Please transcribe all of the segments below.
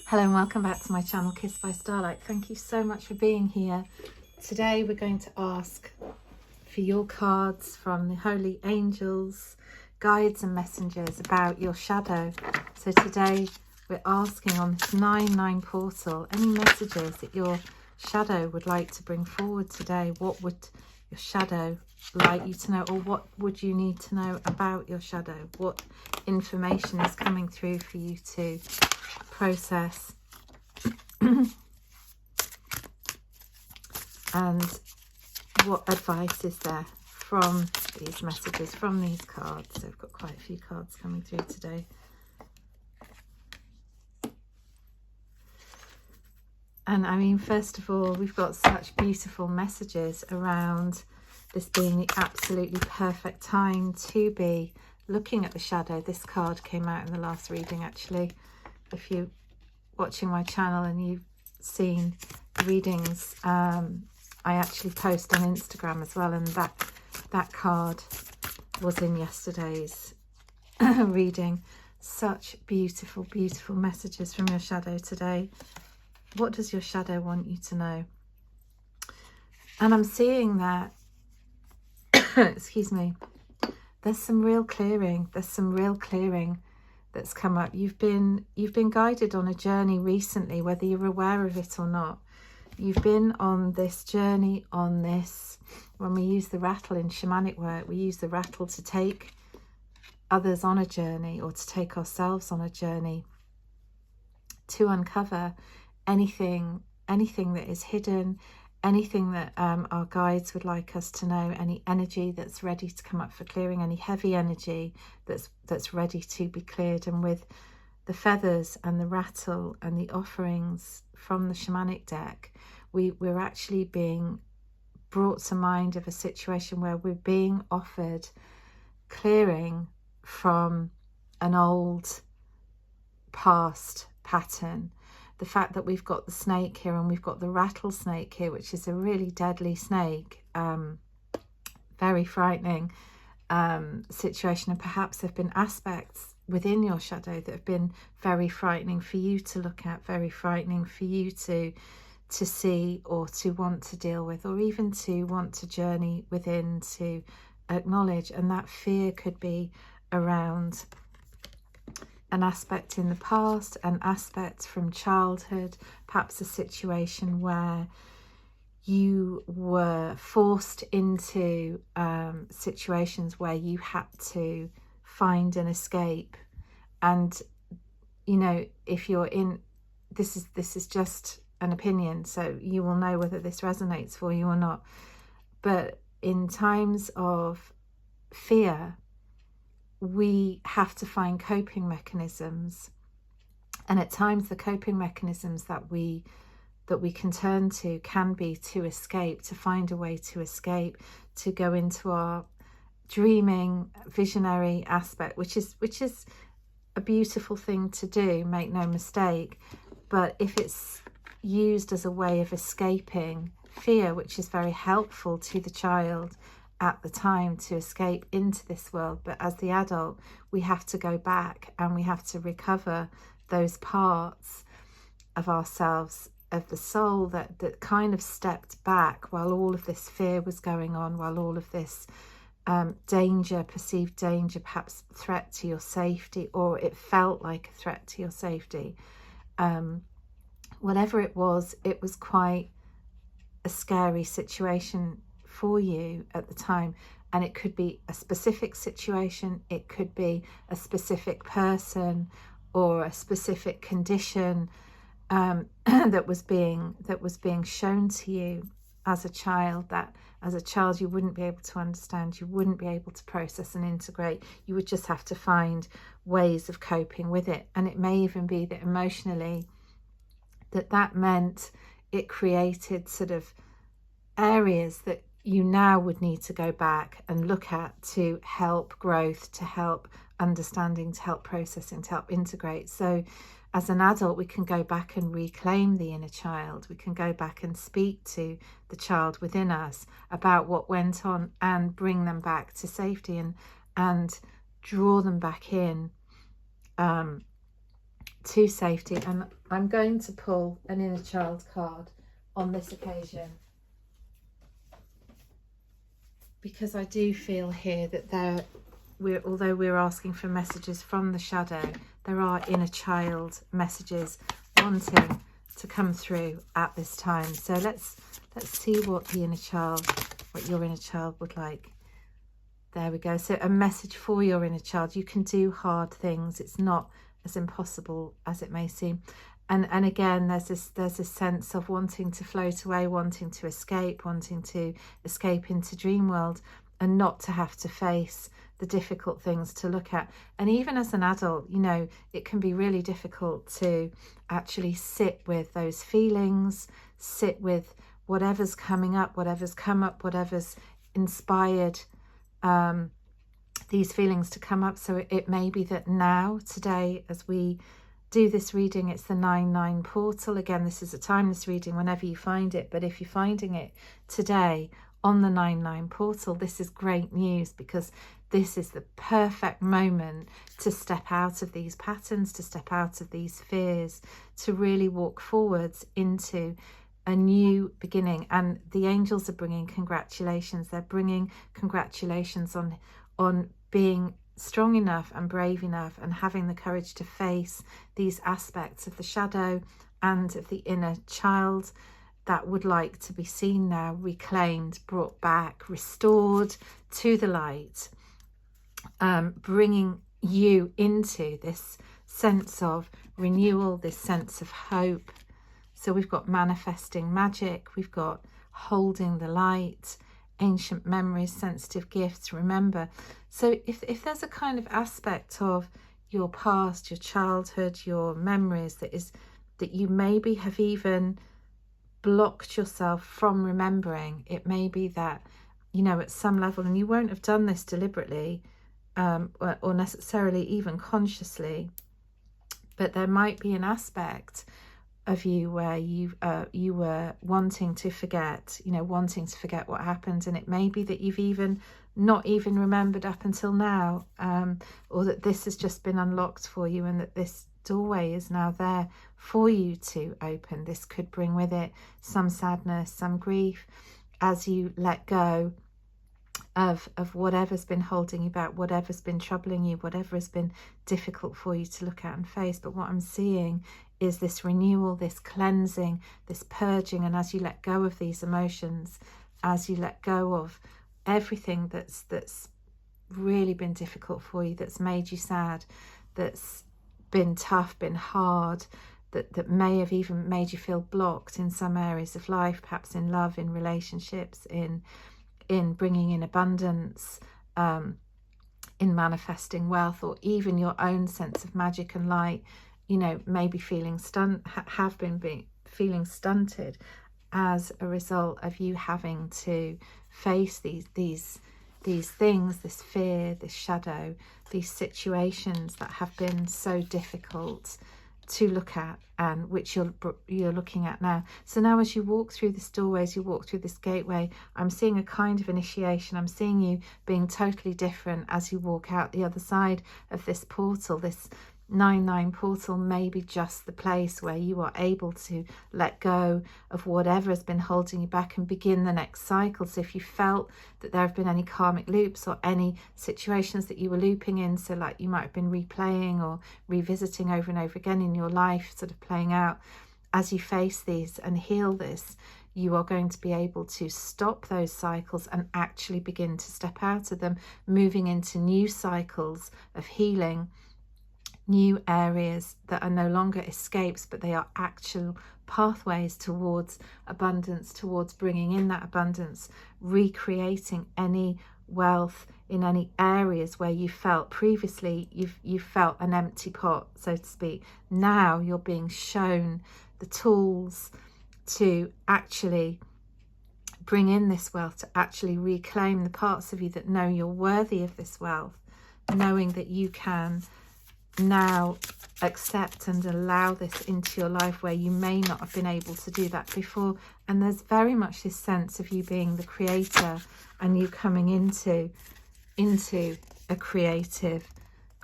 Hello and welcome back to my channel, Kissed by Starlight. Thank you so much for being here. Today we're going to ask for your cards from the holy angels, guides and messengers about your shadow. So today we're asking on this 9/9 portal, any messages that your shadow would like to bring forward today. What would your shadow like you to know, or what would you need to know about your shadow? What information is coming through for you to process? And what advice is there from these messages, from these cards? So I've got quite a few cards coming through today. And I mean, first of all, we've got such beautiful messages around this being the absolutely perfect time to be looking at the shadow. This card came out in the last reading, actually. If you're watching my channel and you've seen readings, I actually post on Instagram as well, and that card was in yesterday's reading. Such beautiful, beautiful messages from your shadow today. What does your shadow want you to know? And I'm seeing that excuse me, there's some real clearing. There's some real clearing that's come up. You've been guided on a journey recently, whether you're aware of it or not. You've been on this journey, on this, when we use the rattle in shamanic work, we use the rattle to take others on a journey, or to take ourselves on a journey, to uncover anything that is hidden, anything that our guides would like us to know, any energy that's ready to come up for clearing, any heavy energy that's ready to be cleared. And with the feathers and the rattle and the offerings from the shamanic deck, we're actually being brought to mind of a situation where we're being offered clearing from an old past pattern. The fact that we've got the snake here and we've got the rattlesnake here, which is a really deadly snake, very frightening situation. And perhaps there have been aspects within your shadow that have been very frightening for you to look at, very frightening for you to see, or to want to deal with, or even to want to journey within, to acknowledge. And that fear could be around an aspect in the past, an aspect from childhood, perhaps a situation where you were forced into situations where you had to find an escape. And you know, if you're in, this is just an opinion, so you will know whether this resonates for you or not, but in times of fear, we have to find coping mechanisms. And at times the coping mechanisms that we can turn to can be to escape, to find a way to escape, to go into our dreaming, visionary aspect, which is a beautiful thing to do, make no mistake. But if it's used as a way of escaping fear, which is very helpful to the child at the time to escape into this world, but as the adult we have to go back and we have to recover those parts of ourselves, of the soul that kind of stepped back while all of this fear was going on, while all of this danger, perceived danger, perhaps threat to your safety, or it felt like a threat to your safety, whatever it was quite a scary situation for you at the time. And it could be a specific situation, it could be a specific person or a specific condition that was being shown to you as a child, that as a child you wouldn't be able to understand, you wouldn't be able to process and integrate. You would just have to find ways of coping with it. And it may even be that emotionally that meant it created sort of areas that you now would need to go back and look at to help growth, to help understanding, to help processing, to help integrate. So as an adult, we can go back and reclaim the inner child. We can go back and speak to the child within us about what went on and bring them back to safety and draw them back in to safety. And I'm going to pull an inner child card on this occasion, because I do feel here that although we're asking for messages from the shadow, there are inner child messages wanting to come through at this time. So let's see what your inner child would like. There we go. So a message for your inner child. You can do hard things. It's not as impossible as it may seem. And again, there's a sense of wanting to float away, wanting to escape into dream world, and not to have to face the difficult things to look at. And even as an adult, you know, it can be really difficult to actually sit with those feelings, sit with whatever's coming up, whatever's come up, whatever's inspired these feelings to come up. So it may be that now, today, as we do this reading, it's the 9-9 portal. Again, this is a timeless reading whenever you find it, but if you're finding it today on the 9-9 portal, this is great news, because this is the perfect moment to step out of these patterns, to step out of these fears, to really walk forwards into a new beginning. And the angels are bringing congratulations. They're bringing congratulations on being strong enough and brave enough and having the courage to face these aspects of the shadow and of the inner child that would like to be seen now, reclaimed, brought back, restored to the light, bringing you into this sense of renewal, this sense of hope. So we've got manifesting magic, we've got holding the light, ancient memories, sensitive gifts, remember. So if there's a kind of aspect of your past, your childhood, your memories that you maybe have even blocked yourself from remembering, it may be that, you know, at some level, and you won't have done this deliberately or necessarily even consciously, but there might be an aspect of you where you were wanting to forget, you know, wanting to forget what happened, and it may be that you've even not even remembered up until now, or that this has just been unlocked for you, and that this doorway is now there for you to open. This could bring with it some sadness, some grief, as you let go of whatever's been holding you back, whatever's been troubling you, whatever has been difficult for you to look at and face. But what I'm seeing is this renewal, this cleansing, this purging. And as you let go of these emotions, as you let go of everything that's really been difficult for you, that's made you sad, that's been tough, been hard, that may have even made you feel blocked in some areas of life, perhaps in love, in relationships, in bringing in abundance, in manifesting wealth, or even your own sense of magic and light, you know, maybe feeling have been feeling stunted as a result of you having to face these things, this fear, this shadow, these situations that have been so difficult to look at, and which you're looking at now. So now as you walk through this doorway, as you walk through this gateway, I'm seeing a kind of initiation. I'm seeing you being totally different as you walk out the other side of this portal. This 9-9 portal may be just the place where you are able to let go of whatever has been holding you back and begin the next cycle. So if you felt that there have been any karmic loops or any situations that you were looping in, so like you might have been replaying or revisiting over and over again in your life, sort of playing out, as you face these and heal this, you are going to be able to stop those cycles and actually begin to step out of them, moving into new cycles of healing, new areas that are no longer escapes, but they are actual pathways towards abundance, towards bringing in that abundance, recreating any wealth in any areas where you felt previously you felt an empty pot, so to speak. Now you're being shown the tools to actually bring in this wealth, to actually reclaim the parts of you that know you're worthy of this wealth, knowing that you can now accept and allow this into your life where you may not have been able to do that before. And there's very much this sense of you being the creator and you coming into a creative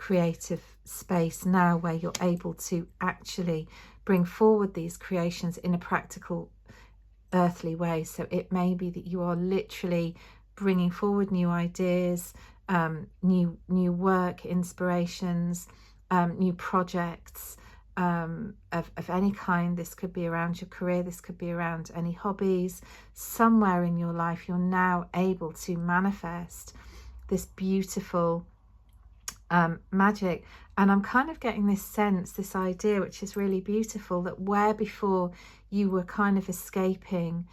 creative space now where you're able to actually bring forward these creations in a practical earthly way. So it may be that you are literally bringing forward new ideas, new work, inspirations, new projects of any kind. This could be around your career, this could be around any hobbies. Somewhere in your life you're now able to manifest this beautiful magic. And I'm kind of getting this sense, this idea, which is really beautiful, that where before you were kind of escaping,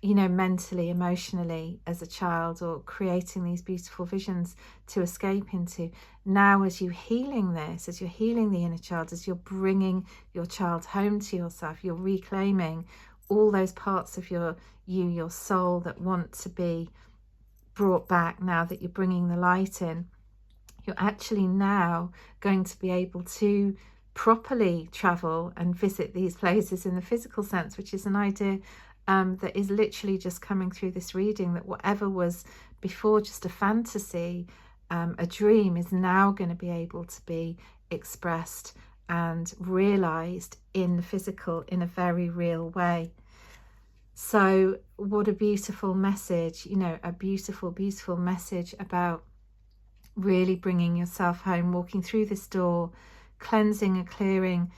you know, mentally, emotionally as a child, or creating these beautiful visions to escape into, now as you're healing this, as you're healing the inner child, as you're bringing your child home to yourself, you're reclaiming all those parts of your soul that want to be brought back. Now that you're bringing the light in, you're actually now going to be able to properly travel and visit these places in the physical sense, which is an idea that is literally just coming through this reading, that whatever was before just a fantasy, a dream, is now going to be able to be expressed and realized in the physical in a very real way. So what a beautiful message, you know, a beautiful, beautiful message about really bringing yourself home, walking through this door, cleansing and clearing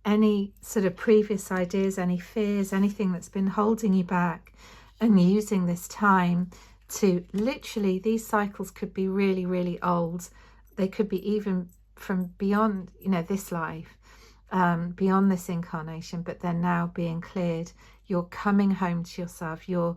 any sort of previous ideas, any fears, anything that's been holding you back, and using this time to literally, these cycles could be really, really old. They could be even from beyond, you know, this life, beyond this incarnation, but they're now being cleared. You're coming home to yourself. You're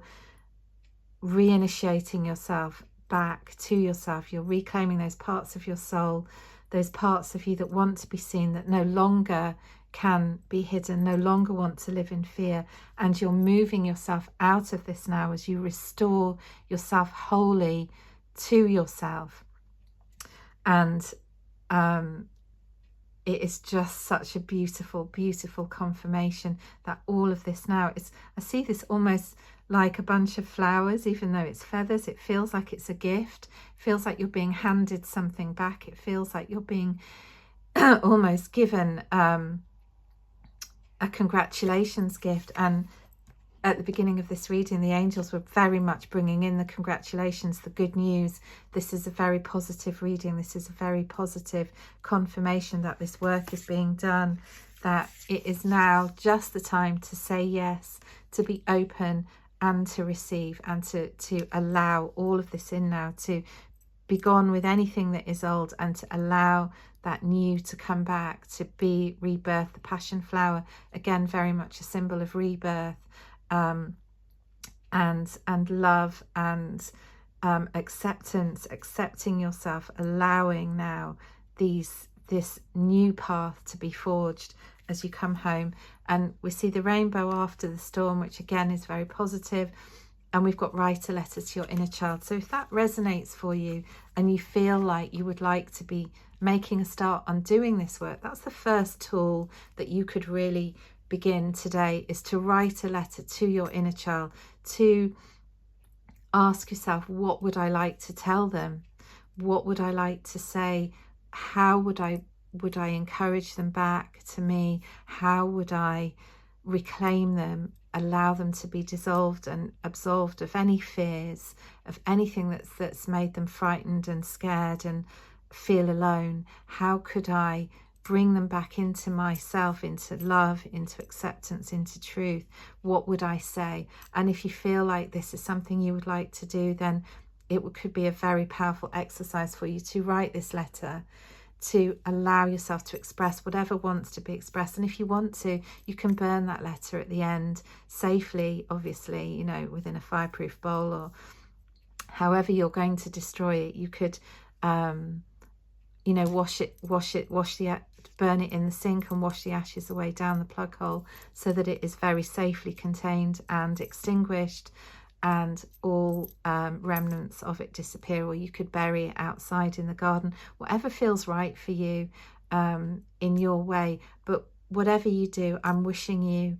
reinitiating yourself back to yourself. You're reclaiming those parts of your soul, those parts of you that want to be seen, that no longer can be hidden, no longer want to live in fear. And you're moving yourself out of this now as you restore yourself wholly to yourself. And it is just such a beautiful, beautiful confirmation that all of this now is, I see this almost like a bunch of flowers, even though it's feathers. It feels like it's a gift. It feels like you're being handed something back. It feels like you're being almost given a congratulations gift. And at the beginning of this reading, the angels were very much bringing in the congratulations, the good news. This is a very positive reading. This is a very positive confirmation that this work is being done, that it is now just the time to say yes, to be open and to receive, and to allow all of this in now, to be gone with anything that is old, and to allow that new to come back, to be rebirth. The passion flower, again, very much a symbol of rebirth, and love, and acceptance, accepting yourself, allowing now this new path to be forged as you come home. And we see the rainbow after the storm, which again is very positive. And we've got write a letter to your inner child. So if that resonates for you and you feel like you would like to be making a start on doing this work, that's the first tool that you could really begin today, is to write a letter to your inner child, to ask yourself, what would I like to tell them? What would I like to say? How would I encourage them back to me? How would I reclaim them, allow them to be dissolved and absolved of any fears, of anything that's made them frightened and scared and feel alone? How could I bring them back into myself, into love, into acceptance, into truth? What would I say? And if you feel like this is something you would like to do, then it could be a very powerful exercise for you to write this letter, to allow yourself to express whatever wants to be expressed. And if you want to, you can burn that letter at the end safely, obviously, you know, within a fireproof bowl, or however you're going to destroy it. You could you know, burn it in the sink and wash the ashes away down the plug hole, so that it is very safely contained and extinguished, and all remnants of it disappear. Or you could bury it outside in the garden, whatever feels right for you, in your way. But whatever you do, I'm wishing you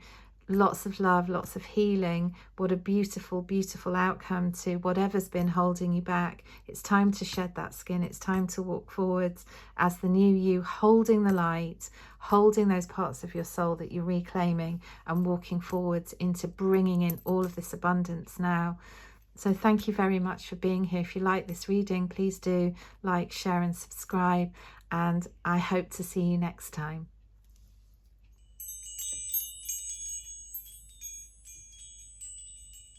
lots of love, lots of healing. What a beautiful, beautiful outcome to whatever's been holding you back. It's time to shed that skin. It's time to walk forwards as the new you, holding the light, holding those parts of your soul that you're reclaiming, and walking forwards into bringing in all of this abundance now. So thank you very much for being here. If you like this reading, please do like, share and subscribe, and I hope to see you next time.